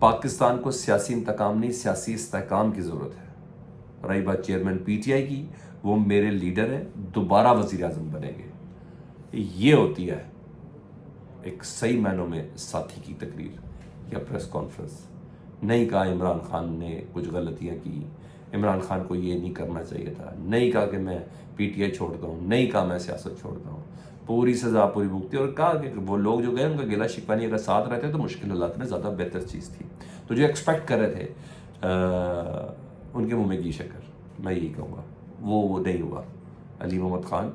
پاکستان کو سیاسی انتقام نہیں سیاسی استحکام کی ضرورت ہے۔ رہی بات چیئرمین پی ٹی آئی کی، وہ میرے لیڈر ہیں، دوبارہ وزیر اعظم بنیں گے۔ یہ ہوتی ہے ایک صحیح معنوں میں ساتھی کی تقریر یا پریس کانفرنس۔ نہیں کہا عمران خان نے کچھ غلطیاں کی، عمران خان کو یہ نہیں کرنا چاہیے تھا، نہیں کہا کہ میں پی ٹی آئی چھوڑتا ہوں، نہیں کہا میں سیاست چھوڑتا ہوں، پوری سزا پوری بھگتی، اور کہا کہ وہ لوگ جو گئے ان کا گلا شکوہ نہیں، اگر ساتھ رہتے تو مشکل حالات میں زیادہ بہتر چیز تھی۔ تو جو ایکسپیکٹ کر رہے تھے ان کے منہ میں گھی شکر، میں یہی کہوں گا وہ نہیں ہوا۔ علی محمد خان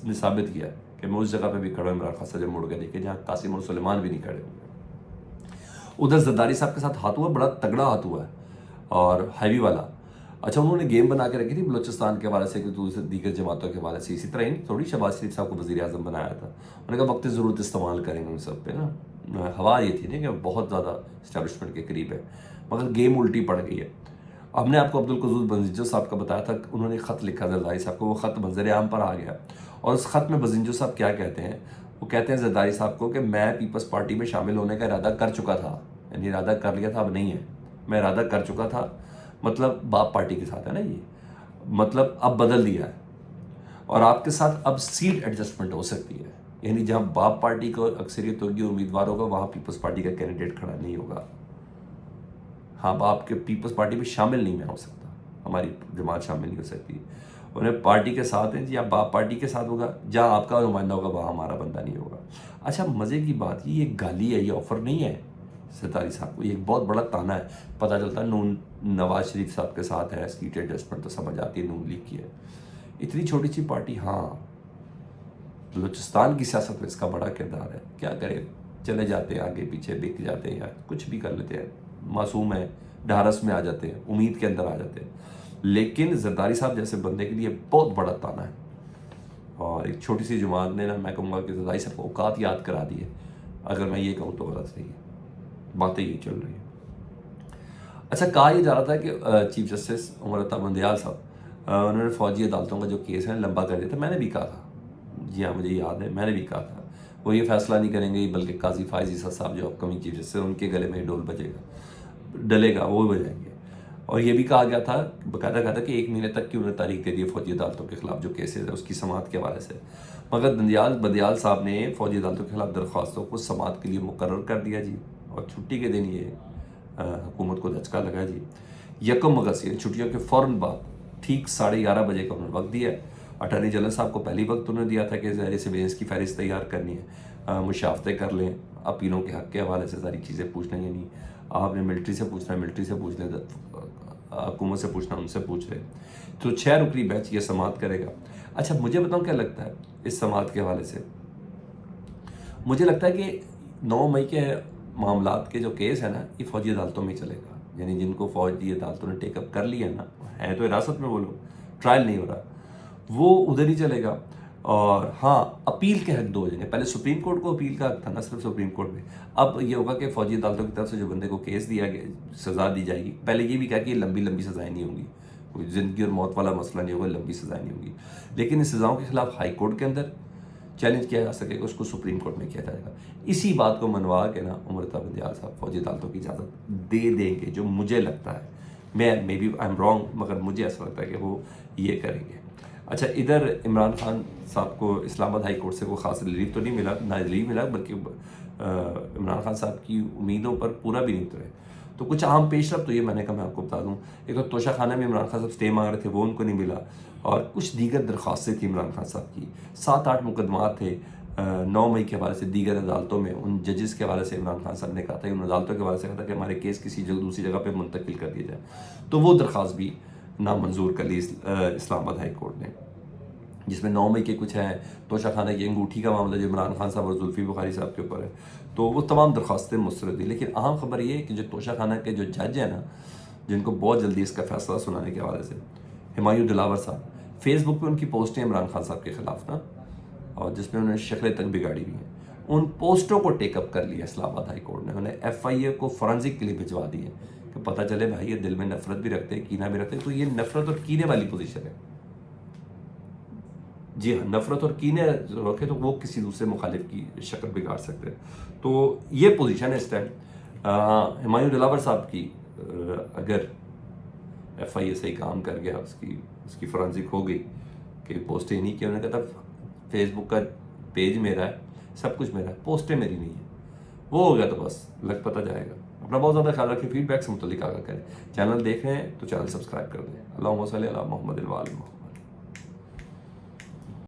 نے ثابت کیا کہ میں اس جگہ پہ بھی کھڑا ہوں، عمران خان سے جب مڑ کے دیکھے جہاں قاسم اور سلیمان بھی نہیں کھڑے ہوئے۔ ادھر زرداری صاحب کے ساتھ ہاتھ ہوا، بڑا تگڑا ہاتھ ہوا ہے اور ہیوی والا۔ اچھا انہوں نے گیم بنا کے رکھی تھی بلوچستان کے حوالے سے کہ تو دیگر جماعتوں کے حوالے سے، اسی طرح تھوڑی شہباز شریف صاحب کو وزیر اعظم بنایا تھا، انہوں نے کہا وقت ضرورت استعمال کریں گے ان سب پہ نا۔ ہوا یہ تھی نا کہ بہت زیادہ اسٹیبلشمنٹ کے قریب ہے، مگر گیم الٹی پڑ گئی ہے۔ ہم نے آپ کو عبدالقدوس بزنجو صاحب کا بتایا تھا، انہوں نے خط لکھا زرداری صاحب کو، وہ خط منظر عام پر آ گیا، اور اس خط میں بزنجو صاحب کیا کہتے ہیں، وہ کہتے ہیں زرداری صاحب کو کہ میں پیپلز پارٹی میں شامل ہونے کا ارادہ کر چکا تھا، یعنی ارادہ کر لیا تھا، اب نہیں ہے، میں ارادہ کر چکا تھا، مطلب باپ پارٹی کے ساتھ ہے نا، یہ مطلب اب بدل دیا ہے، اور آپ کے ساتھ اب سیٹ ایڈجسٹمنٹ ہو سکتی ہے، یعنی جہاں باپ پارٹی کو اکثریت ہوگی امیدوار ہوگا وہاں پیپلز پارٹی کا کینڈیڈیٹ کھڑا نہیں ہوگا۔ ہاں آپ کے پیپلز پارٹی میں شامل نہیں میں ہو سکتا، ہماری جماعت شامل نہیں ہو سکتی، انہیں پارٹی کے ساتھ ہیں جی، آپ باپ پارٹی کے ساتھ ہوگا، جہاں آپ کا نمائندہ ہوگا وہاں ہمارا بندہ نہیں ہوگا۔ اچھا مزے کی بات یہ گالی ہے، یہ آفر نہیں ہے زرداری صاحب کو، یہ ایک بہت بڑا تانا ہے۔ پتہ چلتا ہے نون نواز شریف صاحب کے ساتھ ہے، سیٹ ایڈجسٹمنٹ تو سمجھ آتی ہے نون لیگ کی ہے، اتنی چھوٹی سی پارٹی، ہاں بلوچستان کی سیاست میں اس کا بڑا کردار ہے، کیا کرے چلے جاتے ہیں آگے پیچھے، بک جاتے ہیں یا کچھ بھی کر لیتے ہیں، معصوم ہے، ڈھارس میں آ جاتے ہیں، امید کے اندر آ جاتے ہیں، لیکن زرداری صاحب جیسے بندے کے لیے بہت بڑا تانا ہے، اور ایک چھوٹی سی جماعت نے نا، میں کہوں گا کہ زرداری صاحب کو اوقات یاد کرا دی ہے، اگر میں یہ کہوں تو غلط نہیں ہے، باتیں یہ چل رہی ہیں۔ اچھا کہا یہ جا رہا تھا کہ چیف جسٹس عمر عطا بندیال صاحب انہوں نے فوجی عدالتوں کا جو کیس ہے لمبا کر دیا تھا، میں نے بھی کہا تھا، جی ہاں مجھے یاد ہے، میں نے بھی کہا تھا وہ یہ فیصلہ نہیں کریں گے بلکہ قاضی فائز عیسیٰ صاحب جو اپ کمنگ چیف جسٹس ان کے گلے میں ڈول بجے گا، ڈلے گا، وہ بجائیں گے، اور یہ بھی کہا گیا تھا، باقاعدہ کہا تھا کہ 1 مہینے تک کی انہیں تاریخ دے دی ہے فوجی عدالتوں کے خلاف جو کیسز ہے اس کی سماعت کے حوالے سے، مگر بندیال صاحب نے فوجی عدالتوں کے خلاف درخواستوں کو سماعت کے لیے مقرر کر دیا جی، اور چھٹی کے دن یہ حکومت کو دھچکا لگا جی، 1 اگست یہ چھٹیوں کے فوراً بعد ٹھیک 11:30 بجے کا انہوں نے وقت دیا ہے۔ اٹارنی جنرل صاحب کو پہلی وقت انہوں نے دیا تھا کہ ظاہر سیویلنس کی فہرست تیار کرنی ہے، مشافتیں کر لیں، اپیلوں کے حق کے حوالے سے ساری چیزیں پوچھ لیں، یعنی آپ نے ملٹری سے پوچھنا ہے ملٹری سے پوچھ لیں، حکومت سے پوچھنا ان سے پوچھ لیں، تو 6 رکنی بینچ یہ سماعت کرے گا۔ اچھا مجھے بتاؤں کیا لگتا ہے اس سماعت کے حوالے سے، مجھے لگتا ہے کہ 9 مئی کے معاملات کے جو کیس ہے نا یہ فوجی عدالتوں میں چلے گا، یعنی جن کو فوجی عدالتوں نے ٹیک اپ کر لیا ہے نا، ہے تو حراست میں وہ لوگ، ٹرائل نہیں ہو رہا، وہ ادھر ہی چلے گا، اور ہاں اپیل کے حق 2 ہو جائیں گے، پہلے سپریم کورٹ کو اپیل کا حق تھا نا صرف سپریم کورٹ میں، اب یہ ہوگا کہ فوجی عدالتوں کی طرف سے جو بندے کو کیس دیا گیا سزا دی جائے گی، پہلے یہ بھی کہا کہ یہ لمبی سزائیں نہیں ہوں گی، کوئی زندگی اور موت والا مسئلہ نہیں ہوگا، لمبی سزائیں نہیں ہوں گی، لیکن ان سزاؤں کے خلاف ہائی کورٹ کے اندر چیلنج کیا جا سکے گا، اس کو سپریم کورٹ میں کیا جائے گا، اسی بات کو منوا کے نا عمر عطا بندیال صاحب فوجی عدالتوں کی اجازت دے دیں گے، جو مجھے لگتا ہے، maybe I am wrong, مگر مجھے ایسا لگتا ہے کہ وہ یہ کریں گے۔ اچھا ادھر عمران خان صاحب کو اسلام آباد ہائی کورٹ سے کوئی خاص ریلیف تو نہیں ملا، نہ ریلیف ملا بلکہ عمران خان صاحب کی امیدوں پر پورا بھی نہیں اترے، تو کچھ اہم پیش رفت تو یہ میں نے کہا میں آپ کو بتا دوں، ایک تو توشہ خانہ میں عمران خان صاحب اسٹے مانگ رہے تھے وہ ان کو نہیں ملا، اور کچھ دیگر درخواستیں تھیں عمران خان صاحب کی، 7-8 مقدمات تھے 9 مئی کے حوالے سے دیگر عدالتوں میں، ان ججز کے حوالے سے عمران خان صاحب نے کہا تھا، ان عدالتوں کے حوالے سے کہا تھا کہ ہمارے کیس کسی دوسری جگہ پہ منتقل کر دیا جائے، تو وہ درخواست بھی نامنظور کر لی اسلام آباد ہائی کورٹ نے، جس میں 9 مئی کے کچھ ہیں، توشہ خانہ کی انگوٹھی کا معاملہ جو عمران خان صاحب اور زلفی بخاری صاحب کے اوپر ہے، تو وہ تمام درخواستیں مسترد ہیں، لیکن اہم خبر یہ ہے کہ جو توشہ خانہ کے جو جج ہیں نا، جن کو بہت جلدی اس کا فیصلہ سنانے کے حوالے سے، ہمایوں دلاور صاحب، فیس بک پہ ان کی پوسٹیں عمران خان صاحب کے خلاف نا، اور جس میں انہوں نے شکلیں تک بگاڑی ہوئی ہیں، ان پوسٹوں کو ٹیک اپ کر لیا اسلام آباد ہائی کورٹ نے، انہوں نے FIA کو فورنزک کے لیے بھجوا دی ہے کہ پتہ چلے بھائی یہ دل میں نفرت بھی رکھتے ہیں، کینہ بھی رکھتے ہیں، تو یہ نفرت اور کینے والی پوزیشن ہے، جی ہاں نفرت اور کینے رکھے تو وہ کسی دوسرے مخالف کی شکل بگاڑ سکتے ہیں، تو یہ پوزیشن ہے اس ٹائم۔ ہاں ہمایوں دلاور صاحب کی اگر ایف آئی اے صحیح کام کر گیا، اس کی فورنزک ہو گئی کہ پوسٹیں نہیں کی، انہوں نے کہا تھا فیس بک کا پیج میرا ہے، سب کچھ میرا ہے، پوسٹیں میری نہیں ہیں، وہ ہو گیا تو بس لگ پتہ جائے گا۔ اپنا بہت زیادہ خیال رکھیں، فیڈ بیک سے متعلق آگاہ کریں، چینل دیکھ رہے ہیں تو چینل سبسکرائب کر دیں۔ اللہم صلی علی محمد وعلی محمد۔